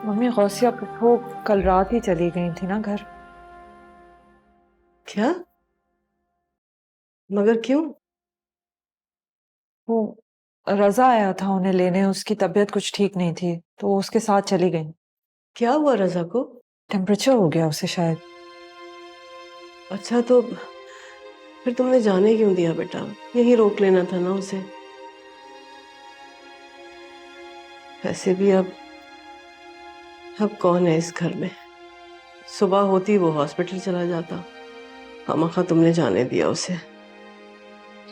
Mummy Gausiya फूफो कल रात ही चली गई थी ना घर। क्या? मगर क्यों? वो रजा आया था उन्हें लेने, उसकी तबीयत कुछ ठीक नहीं थी तो वो उसके साथ चली गई। क्या हुआ रजा को? टेम्परेचर हो गया उसे शायद। अच्छा, तो फिर तुमने जाने क्यों दिया बेटा? यहीं रोक लेना था ना उसे। वैसे भी अब कौन है इस घर में? सुबह होती वो हॉस्पिटल चला जाता। खामखा तुमने जाने दिया उसे।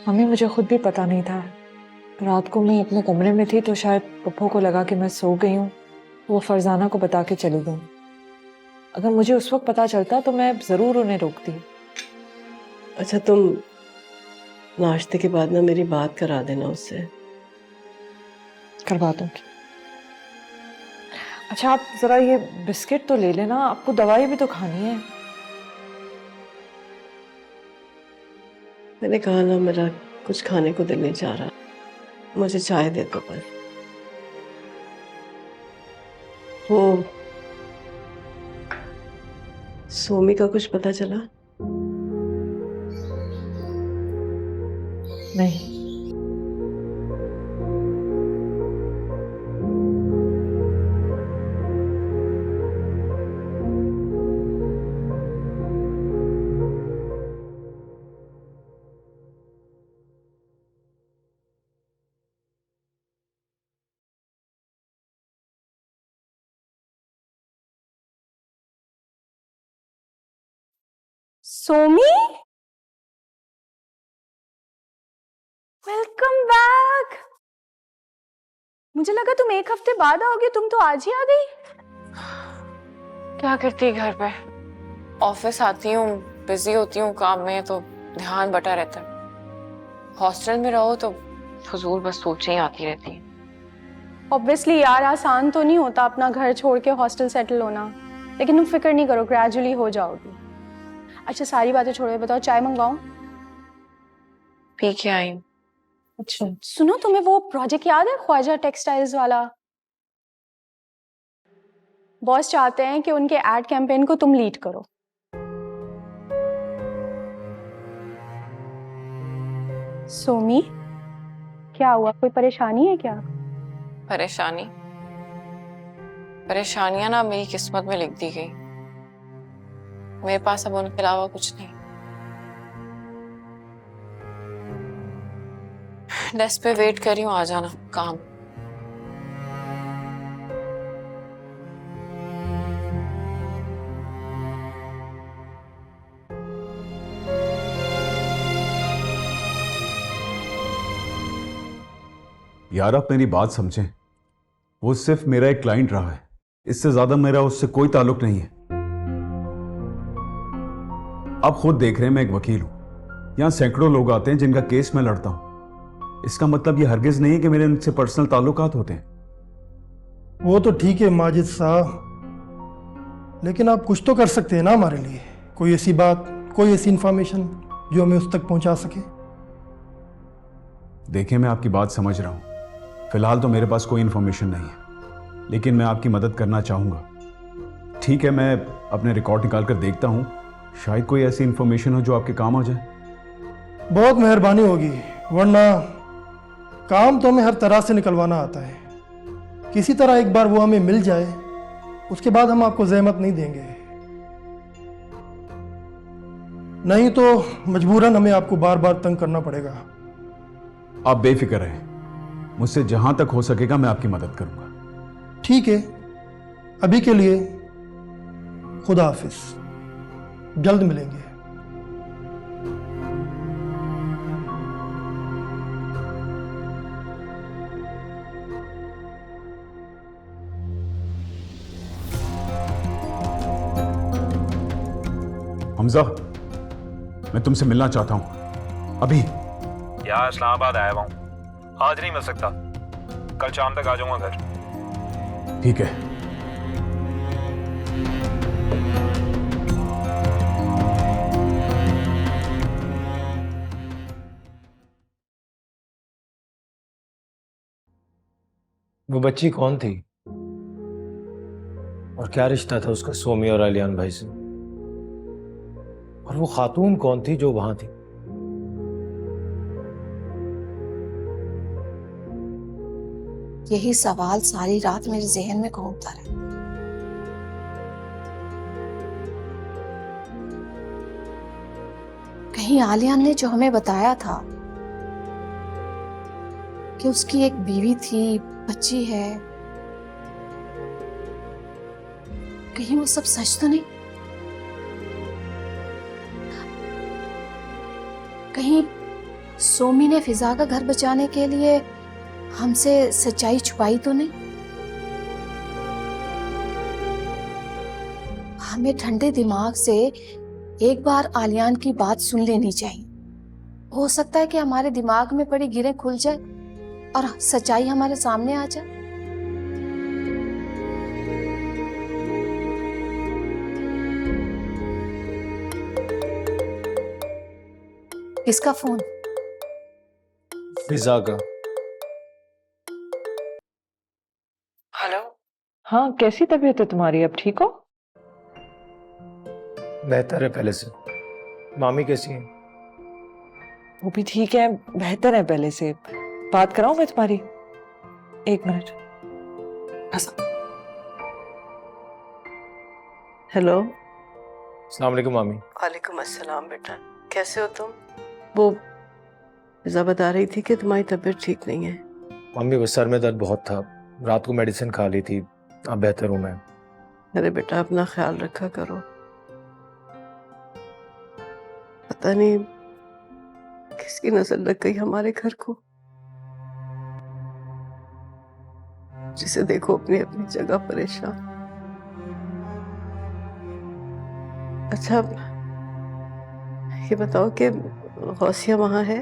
मम्मी मुझे खुद भी पता नहीं था। रात को मैं अपने कमरे में थी तो शायद पप्पो को लगा कि मैं सो गई हूँ। वो फरजाना को बता के चली गई। अगर मुझे उस वक्त पता चलता तो मैं जरूर उन्हें रोकती। अच्छा, तुम नाश्ते के बाद ना मेरी बात करा देना उससे। करवा दूंगी। अच्छा आप जरा ये बिस्किट तो ले लेना, आपको दवाई भी तो खानी है। मैंने कहा ना, मेरा कुछ खाने को दिल नहीं चाह रहा। मुझे चाय दे दो बस। वो सोमी का कुछ पता चला? नहीं। Somi, welcome back. मुझे लगा तुम एक हफ्ते बाद आओगे, तुम तो आज ही आ गई। क्या करती घर पे? ऑफिस आती हूँ, बिजी होती हूँ काम में तो ध्यान बटा रहता है। हॉस्टल में रहो तो फजूल बस सोचें ही आती रहती हैं। ऑब्वियसली यार, आसान तो नहीं होता अपना घर छोड़ के हॉस्टल सेटल होना, लेकिन तुम फिक्र नहीं करो, ग्रेजुअली हो जाओगी। अच्छा सारी बातें छोड़ो, बताओ चाय मंगवाऊं? पी के आई हूँ। अच्छा सुनो, तुम्हें वो प्रोजेक्ट याद है ख्वाजा टेक्सटाइल्स वाला? बॉस चाहते हैं कि उनके एड कैंपेन को तुम लीड करो। सोमी, क्या हुआ, कोई परेशानी है क्या? परेशानी? परेशानियां ना मेरी किस्मत में लिख दी गई। मेरे पास अब उनके अलावा कुछ नहीं। डेस्क पे वेट कर रही हूँ, आ जाना काम। यार आप मेरी बात समझें। वो सिर्फ मेरा एक क्लाइंट रहा है, इससे ज्यादा मेरा उससे कोई ताल्लुक नहीं है। आप खुद देख रहे हैं मैं एक वकील हूं। यहां सैकड़ों लोग आते हैं जिनका केस मैं लड़ता हूं। इसका मतलब ये हरगिज नहीं है कि मेरे उनसे पर्सनल ताल्लुकात होते हैं। वो तो ठीक है माजिद साहब, लेकिन आप कुछ तो कर सकते हैं ना हमारे लिए। कोई ऐसी बात, कोई ऐसी इंफॉर्मेशन जो हमें उस तक पहुंचा सके। देखिए मैं आपकी बात समझ रहा हूं। फिलहाल तो मेरे पास कोई इंफॉर्मेशन नहीं है, लेकिन मैं आपकी मदद करना चाहूंगा। ठीक है, मैं अपने रिकॉर्ड निकाल कर देखता हूं, शायद कोई ऐसी इंफॉर्मेशन हो जो आपके काम आ जाए। बहुत मेहरबानी होगी, वरना काम तो हमें हर तरह से निकलवाना आता है। किसी तरह एक बार वो हमें मिल जाए, उसके बाद हम आपको जहमत नहीं देंगे। नहीं तो मजबूरन हमें आपको बार बार तंग करना पड़ेगा। आप बेफिक्र रहें, मुझसे जहां तक हो सकेगा मैं आपकी मदद करूंगा। ठीक है, अभी के लिए खुदा हाफिज, जल्द मिलेंगे। हमजा, मैं तुमसे मिलना चाहता हूं अभी। यार इस्लामाबाद आया हुआ हूँ, आज नहीं मिल सकता। कल शाम तक आ जाऊंगा घर। ठीक है। वो बच्ची कौन थी? और क्या रिश्ता था उसका सोमी और आलियान भाई से? और वो खातून कौन थी जो वहां थी? यही सवाल सारी रात मेरे जहन में घूमता रहा। कहीं आलियान ने जो हमें बताया था कि उसकी एक बीवी थी, बच्ची है, कहीं वो सब सच तो नहीं? कहीं सोमी ने फिजा का घर बचाने के लिए हमसे सच्चाई छुपाई तो नहीं? हमें ठंडे दिमाग से एक बार आलियान की बात सुन लेनी चाहिए। हो सकता है कि हमारे दिमाग में पड़ी गिरें खुल जाए और सच्चाई हमारे सामने आ जाए। किसका फोन? फिजा का। हेलो। हाँ, कैसी तबीयत है तुम्हारी? अब ठीक हो? बेहतर है पहले से। मामी कैसी है? वो भी ठीक है, बेहतर है पहले से। बात कराऊं मैं तुम्हारी? 1 मिनट। हेलो। अस्सलाम वालेकुम मामी। वालेकुम अस्सलाम बेटा, कैसे हो तुम? वो फिजा बता रही थी कि तुम्हारी तबीयत ठीक नहीं है। मम्मी बस सर में दर्द बहुत था, रात को मेडिसिन खा ली थी, अब बेहतर हूँ मैं। अरे बेटा अपना ख्याल रखा करो। पता नहीं किसकी नजर लग गई हमारे घर को, जिसे देखो अपनी अपनी जगह परेशान। अच्छा ये बताओ कि गौसिया वहां है?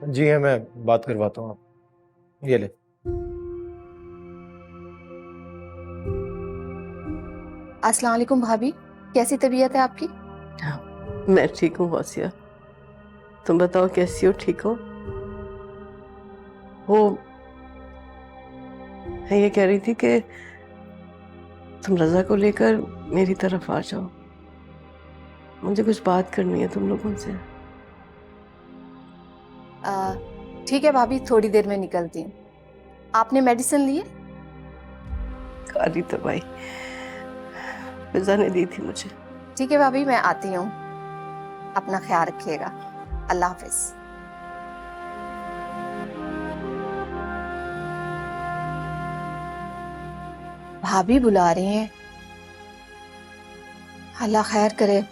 जी है, मैं बात करवाता हूँ। आप ये ले। अस्सलाम वालेकुम भाभी, कैसी तबीयत है आपकी? मैं ठीक हूँ गौसिया, तुम बताओ कैसी हो? ठीक हो? वो मैं ये कह रही थी कि तुम रजा को लेकर मेरी तरफ आ जाओ, मुझे कुछ बात करनी है तुम लोगों से। ठीक है भाभी, थोड़ी देर में निकलती हूँ। आपने मेडिसिन ली है? खाली तो भाई फिजा ने दी थी मुझे। ठीक है भाभी, मैं आती हूँ। अपना ख्याल रखिएगा। अल्लाह हाफिज। भाभी बुला रही हैं। अल्लाह खैर करे।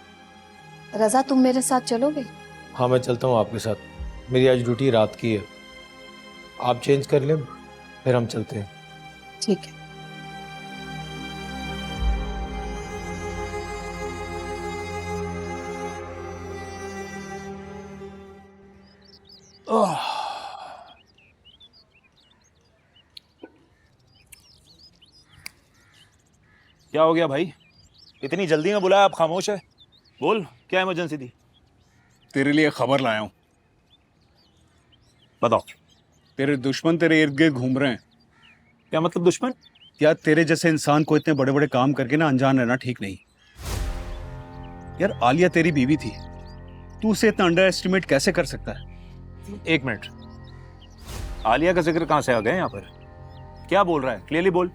रजा तुम मेरे साथ चलोगे? हाँ मैं चलता हूँ आपके साथ, मेरी आज ड्यूटी रात की है। आप चेंज कर लें फिर हम चलते हैं। ठीक है। क्या हो गया भाई, इतनी जल्दी में बुलाया, आप खामोश है? बोल, क्या इमरजेंसी थी? तेरे लिए खबर लाया हूँ। बताओ। तेरे दुश्मन तेरे इर्द गिर्द घूम रहे हैं। क्या मतलब दुश्मन? यार तेरे जैसे इंसान को इतने बड़े बड़े काम करके ना अनजान रहना ठीक नहीं। यार आलिया तेरी बीवी थी, तू उसे इतना अंडर एस्टिमेट कैसे कर सकता है? 1 मिनट, आलिया का जिक्र कहाँ से आ गया यहाँ पर? क्या बोल रहा है, क्लियरली बोल।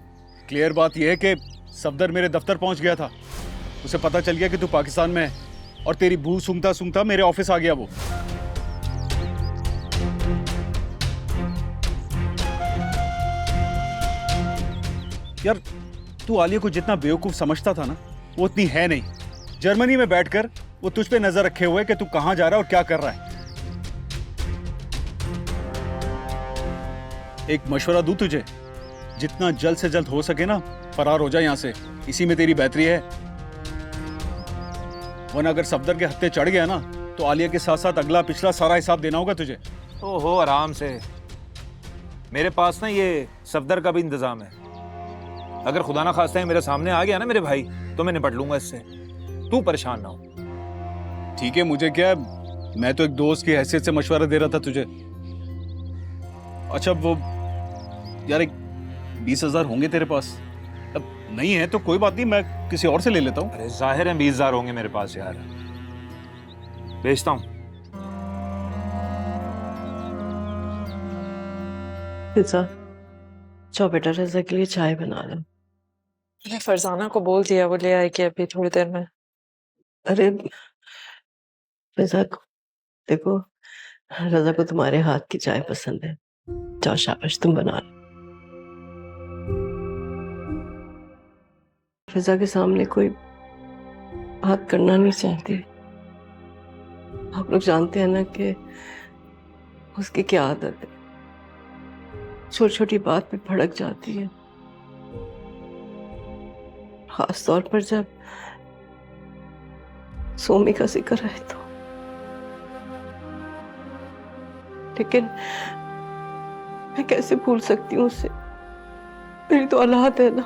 क्लियर बात यह है कि सफदर मेरे दफ्तर पहुंच गया था, उसे पता चल गया कि तू पाकिस्तान में है और तेरी बू सूंघता सूंघता मेरे ऑफिस आ गया वो। यार तू आलिया को जितना बेवकूफ समझता था ना, वो उतनी है नहीं। जर्मनी में बैठकर वो तुझ पे नजर रखे हुए कि तू कहां जा रहा है और क्या कर रहा है। एक मशवरा दूं तुझे, जितना जल्द से जल्द हो सके ना फरार हो जा यहाँ से, इसी में तेरी बेहतरी है। वरना अगर सफदर के हत्थे चढ़ गया ना तो आलिया के साथ साथ अगला पिछला सारा हिसाब देना होगा तुझे। ओहो, आराम से, मेरे पास ना ये सफदर का भी इंतजाम है। अगर खुदा ना खास्ता है मेरे सामने आ गया ना मेरे भाई, तो मैं निपट लूंगा इससे, तू परेशान ना हो। ठीक है, मुझे क्या, मैं तो एक दोस्त की हैसियत से मशवरा दे रहा था तुझे। अच्छा वो यार, एक 20,000 होंगे तेरे पास? अब नहीं है तो कोई बात नहीं, मैं किसी और से ले लेता हूँ। अरे जाहिर है 20,000 होंगे मेरे पास यार, भेजता हूँ। फिजा, जाओ बेटा रजा के लिए चाय बना लो। मैंने फरजाना को बोल दिया, वो ले आएगी अभी थोड़ी देर में। अरे फिजा को देखो, रजा को तुम्हारे हाथ की चाय पसंद है। जाओ शाबाश, तुम बना लो। फिजा के सामने कोई बात करना नहीं चाहती। आप लोग जानते हैं ना कि उसकी क्या आदत है, छोटी छोटी बात पे भड़क जाती है, खास तौर पर जब सोमी का जिक्र है तो। लेकिन मैं कैसे भूल सकती हूँ उसे, मेरी तो औलाद है ना।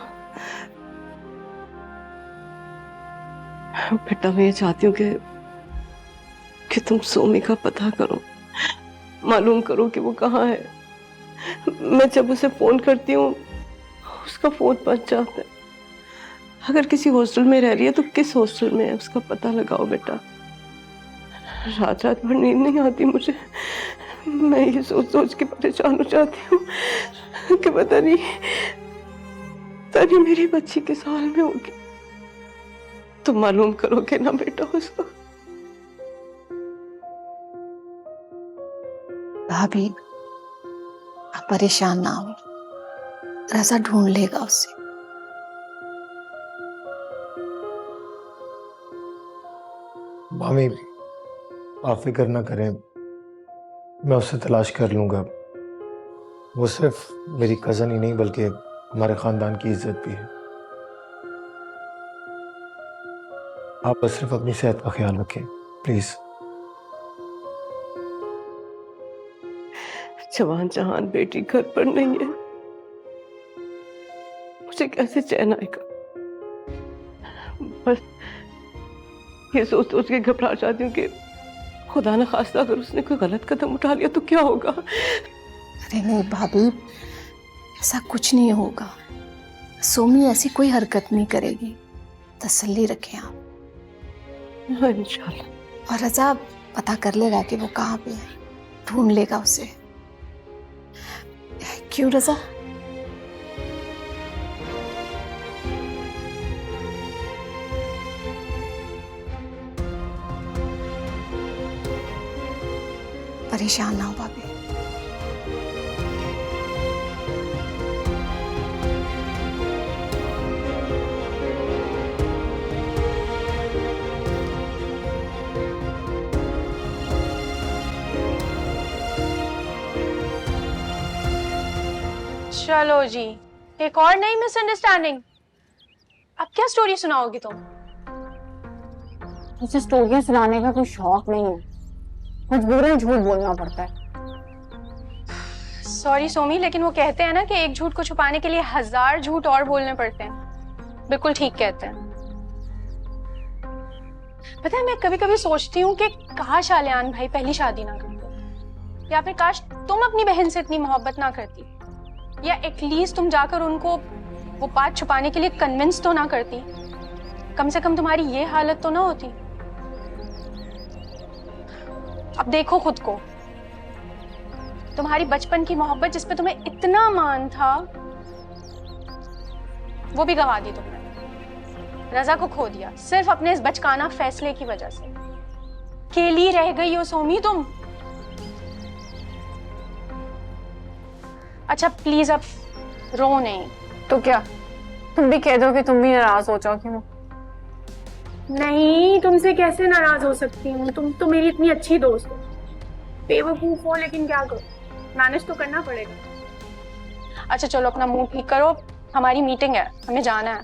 बेटा मैं ये चाहती हूँ कि तुम सोमी का पता करो, मालूम करो कि वो कहाँ है। मैं जब उसे फोन करती हूँ उसका फोन बंद जाता है। अगर किसी हॉस्टल में रह रही है तो किस हॉस्टल में है उसका पता लगाओ बेटा। रात रात भर नींद नहीं आती मुझे। मैं ये सोच सोच के परेशान हो जाती हूँ कि पता नहीं मेरी बच्ची किस हाल में होगी। तुम मालूम करोगे ना बेटा उसको। भाभी आप परेशान ना हो, रजा ढूंढ लेगा उसे। मामी आप फिक्र ना करें, मैं उसे तलाश कर लूंगा। वो सिर्फ मेरी कज़न ही नहीं बल्कि हमारे ख़ानदान की इज्जत भी है। आप बस सिर्फ अपनी सेहत का ख्याल रखें प्लीज़। जवान जहान बेटी घर पर नहीं है, मुझे कैसे चैन आएगा। बस ये सोच सोच के घबरा जाती हूँ कि खुदा न खास्ता अगर उसने कोई गलत कदम उठा लिया तो क्या होगा। अरे नहीं भाभी, ऐसा कुछ नहीं होगा। सोमी ऐसी कोई हरकत नहीं करेगी, तसल्ली रखें आप। हाँ इंशाल्लाह। और रजा पता कर लेगा कि वो कहाँ पे है, ढूंढ लेगा उसे। क्यों रजा? परेशान ना हो भाभी। चलो जी, एक और नई मिसअंडरस्टैंडिंग। अब क्या स्टोरी सुनाओगी तुम? मुझे स्टोरियां सुनाने का कोई शौक नहीं है, मजबूरन झूठ बोलना पड़ता है। सॉरी सोमी, लेकिन वो कहते हैं ना कि एक झूठ को छुपाने के लिए 1000 झूठ और बोलने पड़ते हैं। बिल्कुल ठीक कहते हैं। पता है मैं कभी कभी सोचती हूँ कि काश आलियान भाई पहली शादी ना करते, या फिर काश तुम अपनी बहन से इतनी मोहब्बत ना करती, या एटलीस्ट तुम जाकर उनको वो बात छुपाने के लिए कन्विंस तो ना करती। कम से कम तुम्हारी ये हालत तो ना होती। अब देखो खुद को, तुम्हारी बचपन की मोहब्बत जिस पे तुम्हें इतना मान था वो भी गंवा दी तुमने। रजा को खो दिया सिर्फ अपने इस बचकाना फैसले की वजह से। अकेली रह गई हो सोमी तुम। अच्छा प्लीज अब रो नहीं। तो क्या तुम भी कह दो कि तुम भी नाराज हो जाओ? क्यों नहीं, तुमसे कैसे नाराज हो सकती हूँ? तुम तो मेरी इतनी अच्छी दोस्त हो। बेवकूफ हो लेकिन क्या करो, मैनेज तो करना पड़ेगा। अच्छा चलो अपना मूड ठीक करो, हमारी मीटिंग है, हमें जाना है।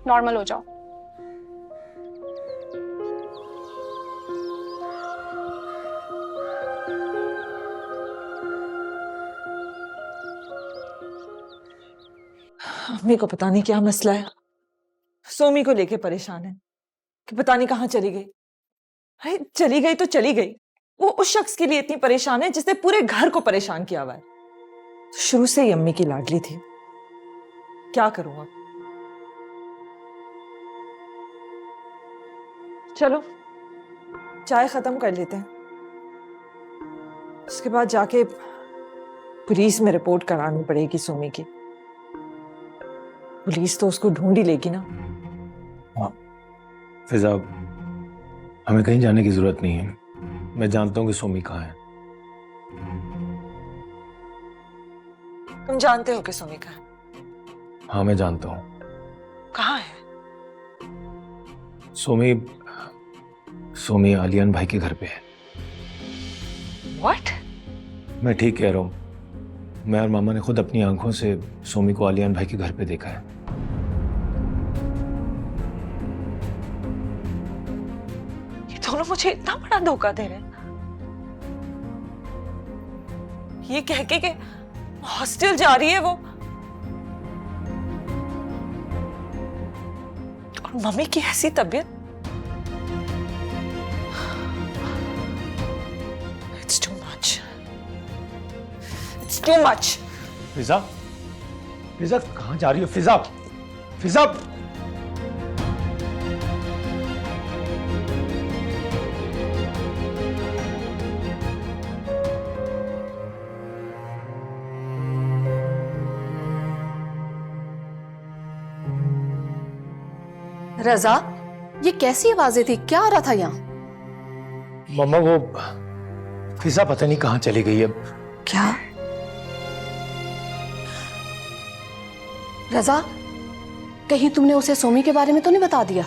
नॉर्मल हो जाओ। अम्मी को पता नहीं क्या मसला है, सोमी को लेके परेशान है कि पता नहीं कहाँ चली गई। अरे चली गई तो चली गई, वो उस शख्स के लिए इतनी परेशान है जिसने पूरे घर को परेशान किया हुआ है। शुरू से ही अम्मी की लाडली थी। क्या करूं अब? चलो चाय खत्म कर लेते हैं, उसके बाद जाके पुलिस में रिपोर्ट करानी पड़ेगी सुमी की। पुलिस तो उसको ढूंढ ही लेगी ना। हाँ फिजा, हमें कहीं जाने की जरूरत नहीं है। मैं जानता हूँ कि सोमी कहाँ है। तुम जानते हो कि सुमी का है? हाँ मैं जानता हूँ। कहाँ है? सोमी आलियान भाई के घर पे है। What? मैं ठीक कह रहा हूँ। मैं और मामा ने खुद अपनी आंखों से सोमी को आलियान भाई के घर पे देखा है। ये दोनों मुझे इतना बड़ा धोखा दे रहे हैं, ये कह के हॉस्टल जा रही है वो, और मम्मी की ऐसी तबीयत। It's too much. It's too much. फिजा, फिजा कहाँ जा रही हो? फिजा, फिजा। रजा, ये कैसी आवाजें थी? क्या हो रहा था यहाँ? मम्मा वो फिजा पता नहीं कहाँ चली गई अब। क्या? रजा, कहीं तुमने उसे सोमी के बारे में तो नहीं बता दिया?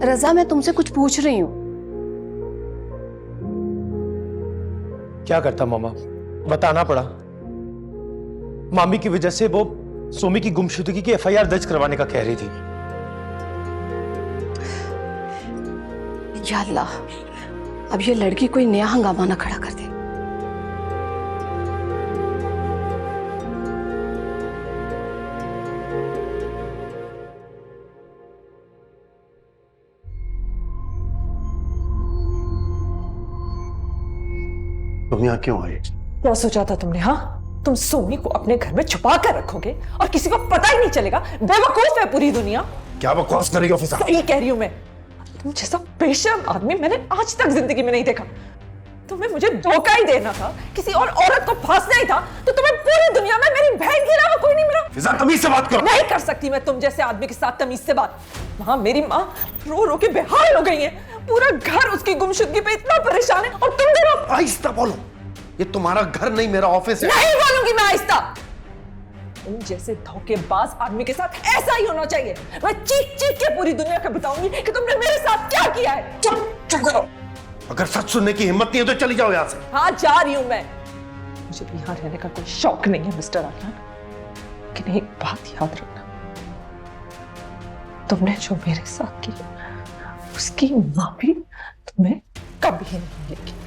रजा, मैं तुमसे कुछ पूछ रही हूँ। क्या करता मामा, बताना पड़ा। मामी की वजह से वो सोमी की गुमशुदगी की एफआईआर दर्ज करवाने का कह रही थी। या अल्लाह, अब ये लड़की कोई नया हंगामा ना खड़ा कर दे। तुम यहाँ क्यों आई? क्या सोचा था तुमने? हाँ, तुम सोमी को अपने घर में छुपा कर रखोगे और किसी को पता ही नहीं चलेगा? बेवकूफ है पूरी दुनिया। क्या बकवास कर रही हो फिजा? सही कह रही हूं मैं। तुम जैसा बेशर्म आदमी मैंने आज तक जिंदगी में नहीं देखा। तुम्हें मुझे धोखा ही देना था, किसी और औरत को फांसना ही था, तो तुम्हें पूरी दुनिया में मेरी बहन के अलावा कोई नहीं मिला। फिजा तमीज से बात करो। नहीं कर सकती मैं तुम जैसे आदमी के साथ तमीज से बात। वहां मेरी माँ रो रो के बेहाल हो गई है, पूरा घर उसकी गुमशुदगी पे इतना परेशान है, और तुम दोनों। आहिस्ता बोलो, ये तुम्हारा घर नहीं मेरा ऑफिस है। नहीं बोलूंगी मैं आहिस्ता। तुम जैसे धोखेबाज आदमी के साथ ऐसा ही होना चाहिए। मैं चीख चीख के पूरी दुनिया को बताऊंगी कि तुमने मेरे साथ क्या किया है। चुप करो। अगर सच सुनने की हिम्मत नहीं है तो चली जाओ यहाँ से। हाँ, जा रही हूं मैं। मुझे यहाँ रहने का कोई शौक नहीं है मिस्टर आलियान, लेकिन एक बात याद रखना, तुमने जो मेरे साथ की उसकी माफी तुम्हें कभी नहीं मिलेगी।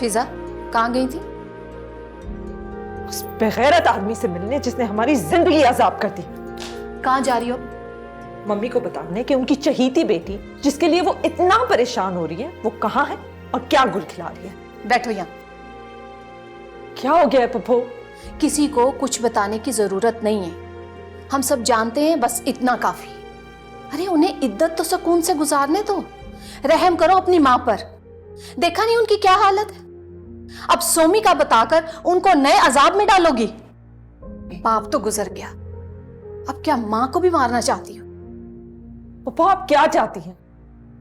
फिजा, कहाँ गई थी? उस बेगैरत आदमी से मिलने जिसने हमारी जिंदगी अजाब कर दी। कहाँ जा रही हो? मम्मी को बताने कि उनकी चहीती बेटी जिसके लिए वो इतना परेशान हो रही है वो कहाँ है और क्या गुल खिला रही है। बैठो यहाँ। क्या हो गया है पप्पू? किसी को कुछ बताने की जरूरत नहीं है, हम सब जानते हैं, बस इतना काफी। अरे उन्हें इद्दत तो सुकून से गुजारने दो। रहम करो अपनी माँ पर। देखा नहीं उनकी क्या हालत है? अब सोमी का बताकर उनको नए अजाब में डालोगी। बाप तो गुजर गया, अब क्या माँ को भी मारना चाहती हो? पप्पू आप क्या चाहती हैं?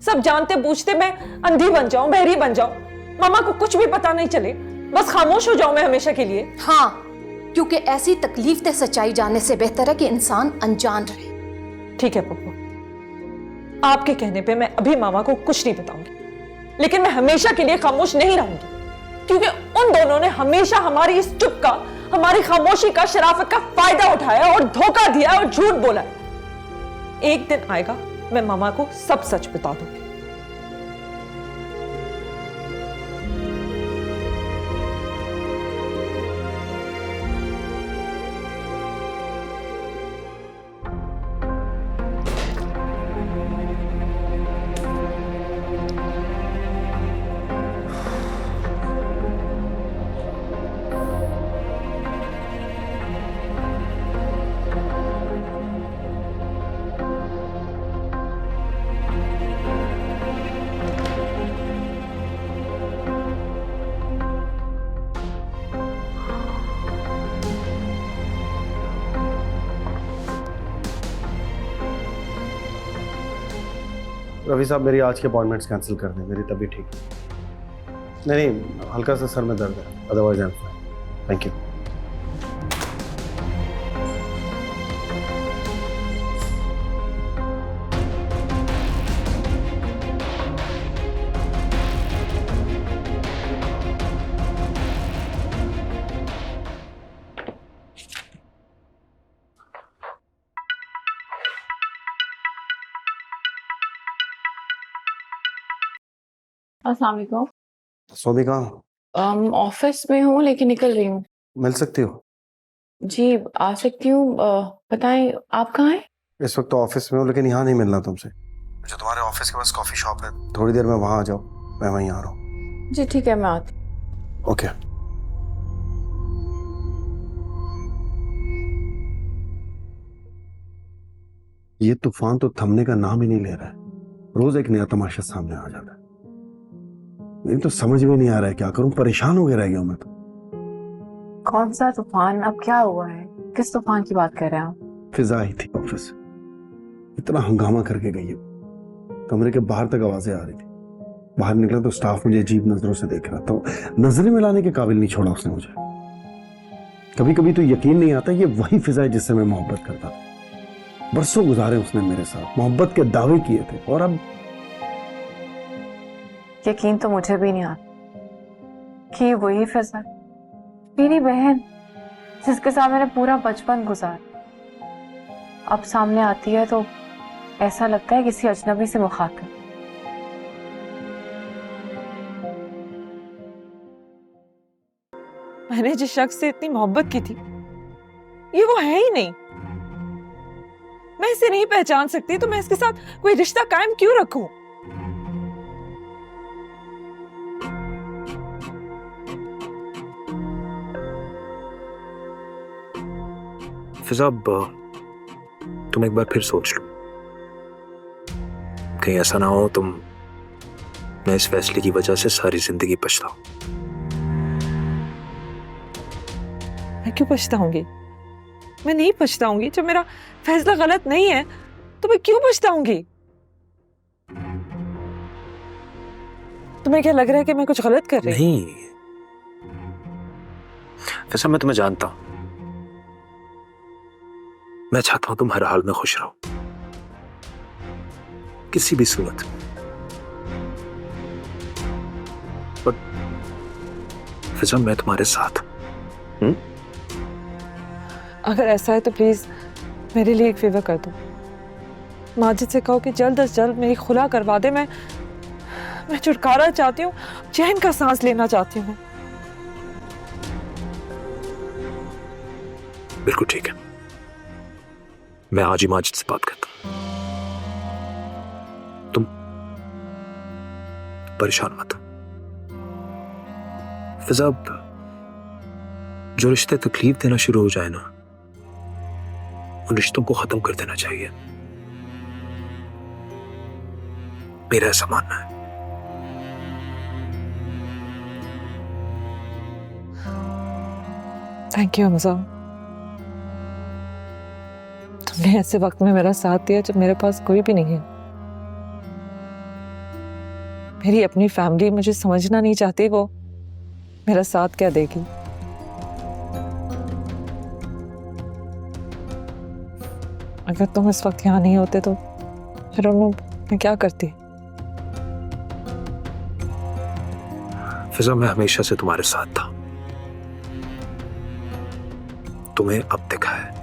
सब जानते बूझते मैं अंधी बन जाऊं, बहरी बन जाऊं, मामा को कुछ भी पता नहीं चले, बस खामोश हो जाऊं मैं हमेशा के लिए? हाँ, क्योंकि ऐसी तकलीफ से सच्चाई जानने से बेहतर है कि इंसान अनजान रहे। ठीक है पप्पू, आपके कहने पे मैं अभी मामा को कुछ नहीं बताऊंगी, लेकिन मैं हमेशा के लिए खामोश नहीं रहूंगी, क्योंकि उन दोनों ने हमेशा हमारी इस चुप का, हमारी खामोशी का, शराफत का फायदा उठाया और धोखा दिया और झूठ बोला। एक दिन आएगा मैं मामा को सब सच बता दूंगी। रवि साहब, मेरी आज के अपॉइंटमेंट्स कैंसिल कर दें, मेरी तबीयत ठीक है। नहीं, हल्का सा सर में दर्द है, otherwise I am fine. Thank you. अस्सलाम वालेकुम। सोमी कहाँ? ऑफिस में हूँ लेकिन निकल रही हूँ। मिल सकती हो? जी आ सकती हूँ। बताएं आप कहाँ हैं? इस वक्त तो ऑफिस में हूँ, लेकिन यहाँ नहीं मिलना तुमसे। जो तुम्हारे ऑफिस के पास कॉफी शॉप है, थोड़ी देर में वहाँ आ जाओ, मैं वहीं आ रहा हूँ। जी ठीक है, मैं आती। ओके। ये तूफान तो थमने का नाम ही नहीं ले रहा है, रोज एक नया तमाशा सामने आ जाता है। नहीं तो समझ में नहीं आ रहा है क्या करूं, परेशान हो गया रह गया मैं तो। कौन सा तूफान? अब क्या हुआ है? किस तूफान की बात कर रहे हैं आप? फिजा आई थी ऑफिस, इतना हंगामा करके गई है, कमरे के बाहर तक आवाजें आ रही थी। बाहर निकला तो स्टाफ मुझे अजीब नजरों से देख रहा था, नजरें मिलाने के काबिल नहीं छोड़ा उसने मुझे। कभी कभी तो यकीन नहीं आता ये वही फिजा है जिससे मैं मोहब्बत करता था। बरसों गुजारे उसने मेरे साथ, मोहब्बत के दावे किए थे, और अब यकीन तो मुझे भी नहीं आता कि वही फिजा, मेरी बहन जिसके साथ मैंने पूरा बचपन गुजारा, अब सामने आती है तो ऐसा लगता है किसी अजनबी से मुखातिब। मैंने जिस शख्स से इतनी मोहब्बत की थी, ये वो है ही नहीं। मैं इसे नहीं पहचान सकती, तो मैं इसके साथ कोई रिश्ता कायम क्यों रखूं? फिजा, तुम एक बार फिर सोच लो, कहीं ऐसा ना हो तुम मैं इस फैसले की वजह से सारी जिंदगी पछताओ। मैं क्यों पछताऊंगी? मैं नहीं पछताऊंगी। जब मेरा फैसला गलत नहीं है तो मैं क्यों पछताऊंगी? तुम्हें क्या लग रहा है कि मैं कुछ गलत कर रही हूँ? नहीं, वैसा मैं तुम्हें जानता हूं। मैं चाहता हूं तुम हर हाल में खुश रहो, किसी भी सूरत में। पर फिजा, मैं तुम्हारे साथ हूं। अगर ऐसा है तो प्लीज मेरे लिए एक फेवर कर दो। माजिद से कहो कि जल्द से जल्द मेरी खुला करवा दे। मैं छुटकारा चाहती हूँ, चैन का सांस लेना चाहती हूँ। बिल्कुल ठीक है, मैं आज ही माजिद से बात करता हूं। तुम परेशान मत। फिजा, जो रिश्ते तकलीफ देना शुरू हो जाए ना, उन रिश्तों को खत्म कर देना चाहिए, मेरा ऐसा मानना है। थैंक यू हमजा, तुमने ऐसे वक्त में मेरा साथ दिया जब मेरे पास कोई भी नहीं है। मेरी अपनी फैमिली मुझे समझना नहीं चाहती, वो मेरा साथ क्या देगी? अगर तुम इस वक्त यहाँ नहीं होते तो फिर मैं क्या करती? फिजा, मैं हमेशा से तुम्हारे साथ था, तुम्हें अब दिखा है।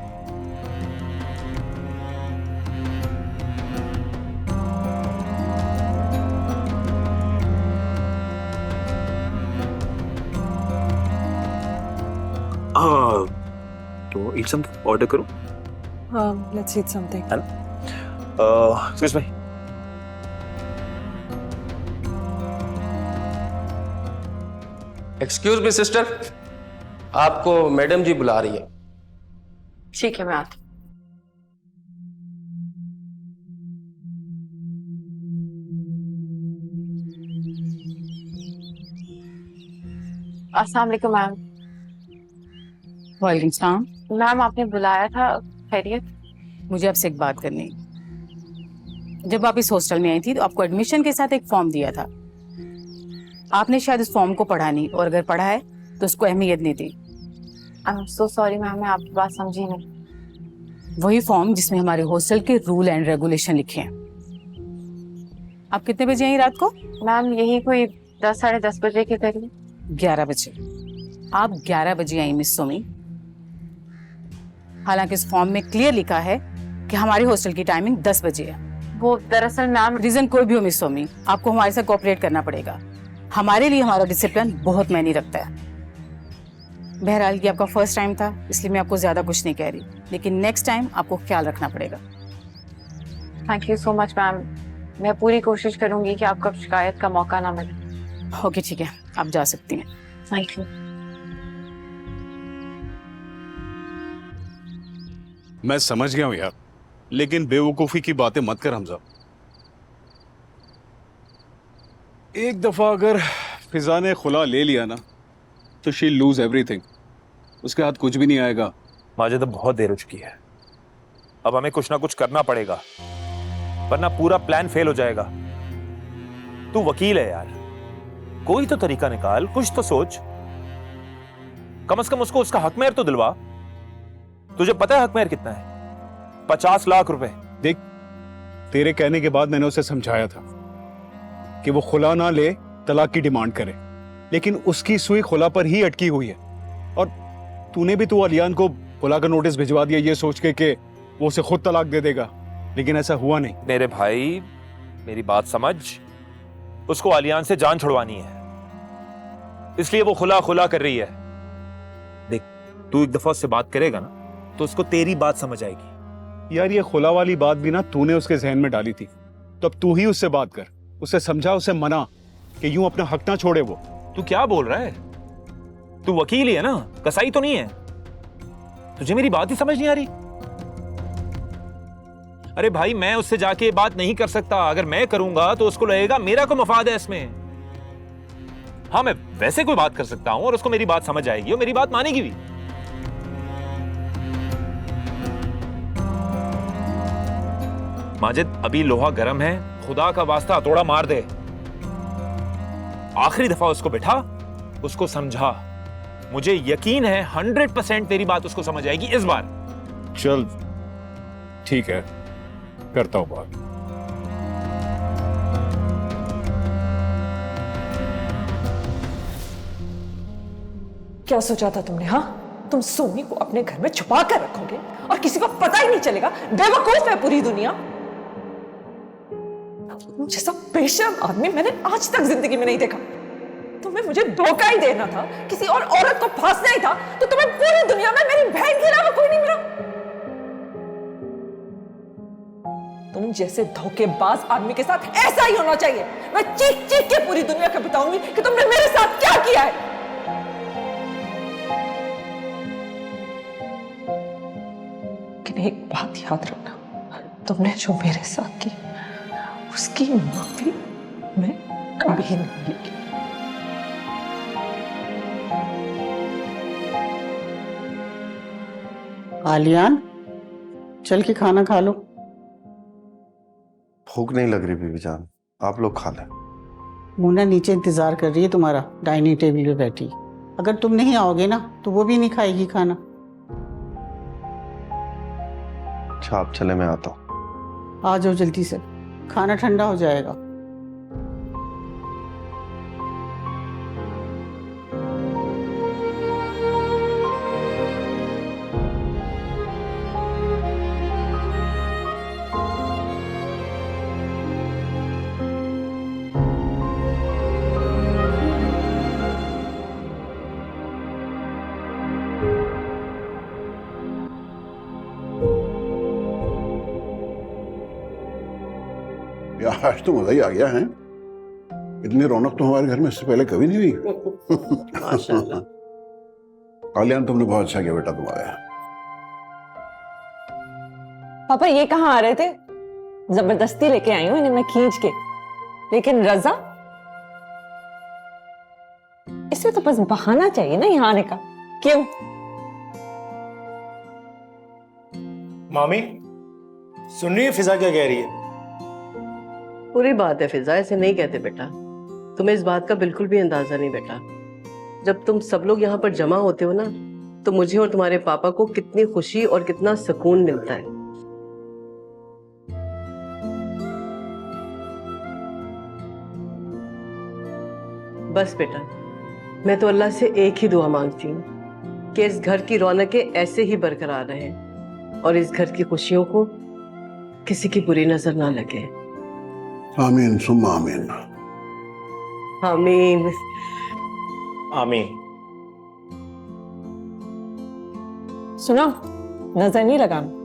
तो ईट समथिंग, ऑर्डर करो। Let's eat something. Excuse me, excuse me sister, आपको मैडम जी बुला रही है। ठीक है, मैं आती हूँ। अस्सलाम वालेकुम मैम। वालेकुम सलाम। मैम आपने बुलाया था, खैरियत? मुझे आपसे एक बात करनी है। जब आप इस हॉस्टल में आई थी तो आपको एडमिशन के साथ एक फॉर्म दिया था। आपने शायद उस फॉर्म को पढ़ा नहीं, और अगर पढ़ा है तो उसको अहमियत नहीं दी। I am so sorry ma'am, मैं आपकी बात समझी नहीं। वही फॉर्म जिसमें हमारे हॉस्टल के रूल एंड रेगुलेशन लिखे हैं। आप कितने बजे आई रात को? मैम यही कोई 10 साढ़े 10 बजे के करीब। 11 बजे। आप 11 बजे आई मिस सोमी। हालांकि इस फॉर्म में क्लियर लिखा है कि हमारे हॉस्टल की टाइमिंग 10 बजे है। वो दरअसल मैम, रीजन कोई भी हो मिस सोमी, आपको हमारे साथ कोऑपरेट करना पड़ेगा। हमारे लिए हमारा डिसिप्लिन बहुत मायने रखता है। बहरहाल ये आपका फर्स्ट टाइम था, इसलिए मैं आपको ज्यादा कुछ नहीं कह रही, लेकिन नेक्स्ट टाइम आपको ख्याल रखना पड़ेगा। Thank you so much ma'am, मैं पूरी कोशिश करूंगी कि आपको शिकायत का मौका ना मिले। ओके ठीक है, आप जा सकती हैं। Thank you. मैं समझ गया हूं यार, लेकिन बेवकूफी की बातें मत कर हमजा। एक दफा अगर फिजा ने खुला ले लिया ना तो शी लूज एवरीथिंग। उसके हाथ कुछ भी नहीं आएगा। माजिद, अब बहुत देर हो चुकी है, अब हमें कुछ ना कुछ करना पड़ेगा, वरना पूरा प्लान फेल हो जाएगा। तू वकील है यार, कोई तो तरीका निकाल, कुछ तो सोच। कम से कम उसको उसका हकमेर तो दिलवा। तुझे पता है हकमेर कितना है? 50 लाख रुपए। देख, तेरे कहने के बाद मैंने उसे समझाया था कि वो खुला ना ले, तलाक की डिमांड करे, लेकिन उसकी सुई खुला पर ही अटकी हुई है। और तूने भी तो अलियान को खुला का नोटिस भिजवा दिया ये सोच के कि वो उसे खुद तलाक दे देगा, लेकिन ऐसा हुआ नहीं। मेरे भाई, मेरी बात समझ, उसको अलियान से जान छुड़वानी है, इसलिए वो खुला खुला कर रही है। देख, तू एक दफा उससे बात करेगा ना तो उसको तेरी बात समझ आएगी। यार ये खुला वाली बात भी ना तूने उसके जहन में डाली थी, तो अब तू ही उससे बात कर, उसे समझा, उसे मना कि यूं अपना हक ना छोड़े वो। तू क्या बोल रहा है? तू वकील ही है ना, कसाई तो नहीं है। तुझे मेरी बात ही समझ नहीं आ रही? अरे भाई, मैं उससे जाके ये बात नहीं कर सकता। अगर मैं करूंगा तो उसको लगेगा मेरा कोई मफाद है इसमें। हाँ, मैं वैसे कोई बात कर सकता हूं और उसको मेरी बात समझ आएगी और मेरी बात मानेगी भी। माजिद, अभी लोहा गर्म है, खुदा का वास्ता हथौड़ा मार दे। आखिरी दफा उसको बिठा, उसको समझा। मुझे यकीन है 100% तेरी बात उसको समझ आएगी इस बार। चल ठीक है, करता हूं बात। क्या सोचा था तुमने? हाँ, तुम सोमी को अपने घर में छुपा कर रखोगे और किसी को पता ही नहीं चलेगा? बेवकूफ है पूरी दुनिया। जैसा बेशर्म आदमी मैंने आज तक जिंदगी में नहीं देखा। तुम्हें मुझे धोखा ही देना था, किसी और औरत को फांसना ही था, तो तुम्हें पूरी दुनिया में मेरी बहन के अलावा कोई नहीं मिला। तुम जैसे धोखेबाज आदमी के साथ ऐसा ही होना चाहिए। मैं चीख चीख के पूरी दुनिया को बताऊंगी कि तुमने मेरे साथ क्या किया है। लेकिन एक बात याद रखना, तुमने जो मेरे साथ की उसकी माफी मैं कभी नहीं लेगी। आलियान, चल के खाना खा लो। भूख नहीं लग रही बीबी जान, आप लोग खा लें। मोना नीचे इंतजार कर रही है तुम्हारा, डाइनिंग टेबल पे बैठी। अगर तुम नहीं आओगे ना तो वो भी नहीं खाएगी खाना। अच्छा आप चले, मैं आता हूँ। आ जाओ जल्दी से, खाना ठंडा हो जाएगा। यार आज तो मजा ही आ गया है। इतनी रौनक तो हमारे घर में इससे पहले कभी नहीं हुई। माशाल्लाह। आलियान, तुमने बहुत अच्छा किया बेटा तुम्हारा। पापा ये कहाँ आ रहे थे? जबरदस्ती लेके आई हूँ इन्हें मैं खींच के। लेकिन रजा, इसे तो बस बहाना चाहिए ना यहाँ आने का। क्यों? मामी सुन रही है फिजा क्या कह रही है? पूरी बात है फिजा, ऐसे नहीं कहते बेटा। तुम्हें इस बात का बिल्कुल भी अंदाजा नहीं बेटा। जब तुम सब लोग यहाँ पर जमा होते हो ना, तो मुझे और तुम्हारे पापा को कितनी खुशी और कितना सुकून मिलता है। बस बेटा, मैं तो अल्लाह से एक ही दुआ मांगती हूँ कि इस घर की रौनकें ऐसे ही बरकरार रहें और इस घर की खुशियों को किसी की बुरी नजर ना लगे। आमीन सुम्मा आमीन। आमीन। आमीन। सुनो, नजर नहीं लगाना।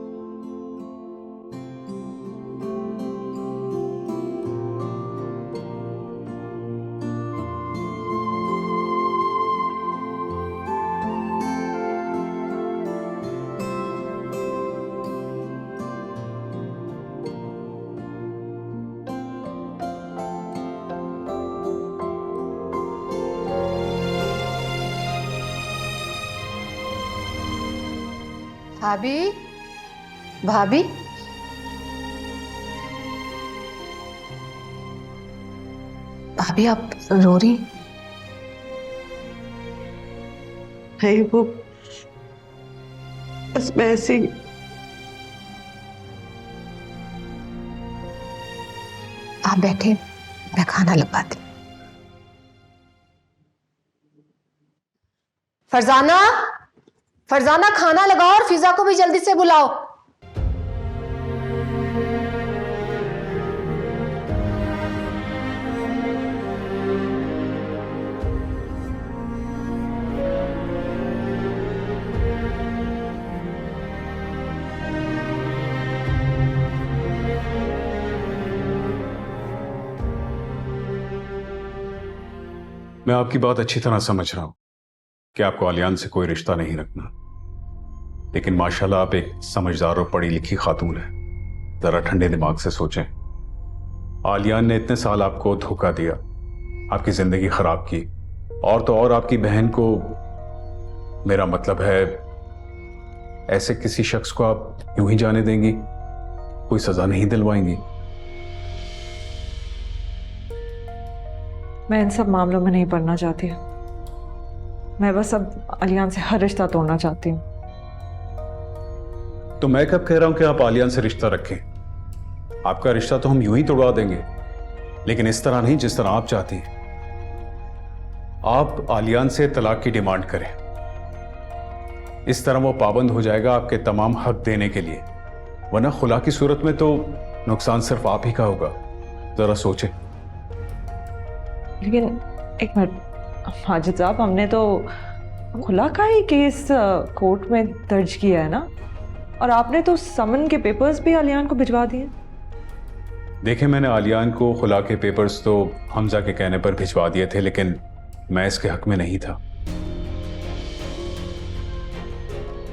भाभी, भाभी, भाभी आप रो रही? नहीं, वो बस मैं ऐसे ही। आप बैठे, मैं खाना लगवाती। फरजाना, फरजाना खाना लगाओ और फिजा को भी जल्दी से बुलाओ। मैं आपकी बात अच्छी तरह समझ रहा हूं कि आपको आलियान से कोई रिश्ता नहीं रखना, लेकिन माशाल्लाह आप एक समझदार और पढ़ी लिखी खातून है। जरा ठंडे दिमाग से सोचें। आलियान ने इतने साल आपको धोखा दिया, आपकी जिंदगी खराब की, और तो और आपकी बहन को, मेरा मतलब है ऐसे किसी शख्स को आप यूं ही जाने देंगी? कोई सजा नहीं दिलवाएंगी? मैं इन सब मामलों में नहीं पड़ना चाहती। मैं बस अब आलियान से हर रिश्ता तोड़ना चाहती हूँ। तो मैं कब कह रहा हूं कि आप आलियान से रिश्ता रखें? आपका रिश्ता तो हम यूं ही तोड़वा देंगे, लेकिन इस तरह नहीं जिस तरह आप चाहती हैं। आप आलियान से तलाक की डिमांड करें। इस तरह वो पाबंद हो जाएगा आपके तमाम हक देने के लिए, वरना खुला की सूरत में तो नुकसान सिर्फ आप ही का होगा। जरा सोचें। लेकिन एक मिनट माजिद साहब, हमने तो खुला का ही केस कोर्ट में दर्ज किया है ना, और आपने तो समन के पेपर्स भी आलियान को भिजवा दिए। देखें, मैंने आलियान को खुला के पेपर्स तो हमजा के कहने पर भिजवा दिए थे, लेकिन मैं इसके हक में नहीं था।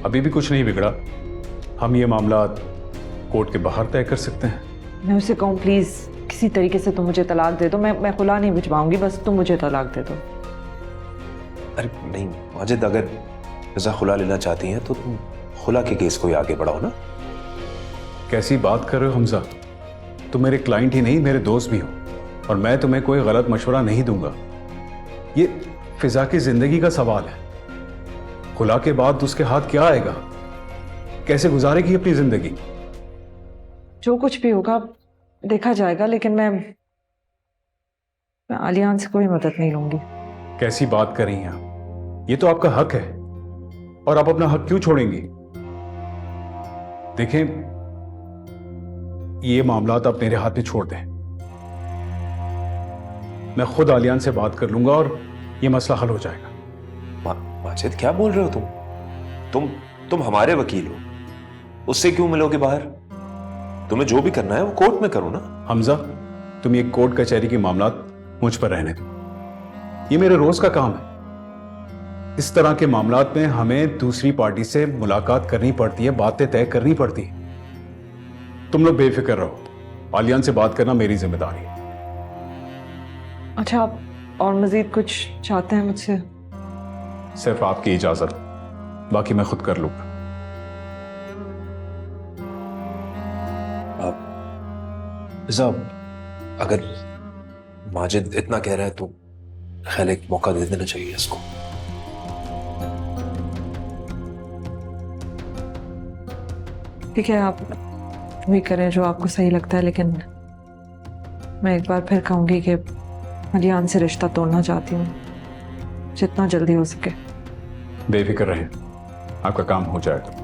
अभी भी कुछ नहीं बिगड़ा। हम ये मामला कोर्ट के बाहर तय कर सकते हैं। मैं उसे कहूँ प्लीज किसी तरीके से तुम मुझे तलाक दे दो। मैं खुला नहीं भिजवाऊंगी, बस तुम मुझे तलाक दे दो। अरे नहीं माजिद, अगर रजा खुला लेना चाहती हैं तो तुम खुला के केस को ही आगे बढ़ाओ ना। कैसी बात कर रहे हो हमजा? तुम मेरे क्लाइंट ही नहीं, मेरे दोस्त भी हो, और मैं तुम्हें कोई गलत मशवरा नहीं दूंगा। ये फिजा की जिंदगी का सवाल है। खुला के बाद उसके हाथ क्या आएगा? कैसे गुजारेगी अपनी जिंदगी? जो कुछ भी होगा देखा जाएगा, लेकिन मैं आलियान से कोई मदद नहीं लूंगी। कैसी बात कर रही हैं आप? ये तो आपका हक है, और आप अपना हक क्यों छोड़ेंगी? देखें, ये मामलात आप मेरे हाथ में छोड़ दें। मैं खुद आलियान से बात कर लूंगा और ये मसला हल हो जाएगा। माजिद क्या बोल रहे हो तुम हमारे वकील हो, उससे क्यों मिलोगे बाहर? तुम्हें जो भी करना है वो कोर्ट में करो ना। हमजा, तुम ये कोर्ट कचहरी के मामलात मुझ पर रहने दो। ये मेरे रोज का काम है। इस तरह के मामलात में हमें दूसरी पार्टी से मुलाकात करनी पड़ती है, बातें तय करनी पड़ती है। तुम लोग बेफिक्र रहो, आलियान से बात करना मेरी जिम्मेदारी है। अच्छा, आप और मजीद कुछ चाहते हैं मुझसे? सिर्फ आपकी इजाजत, बाकी मैं खुद कर लूंगा। साहब, अगर माजिद इतना कह रहा है तो ख्याल एक मौका दे देना चाहिए इसको। ठीक है, आप वही करें जो आपको सही लगता है, लेकिन मैं एक बार फिर कहूंगी कि अलियान से रिश्ता तोड़ना चाहती हूँ जितना जल्दी हो सके। बेफिक्र रहें, आपका काम हो जाएगा।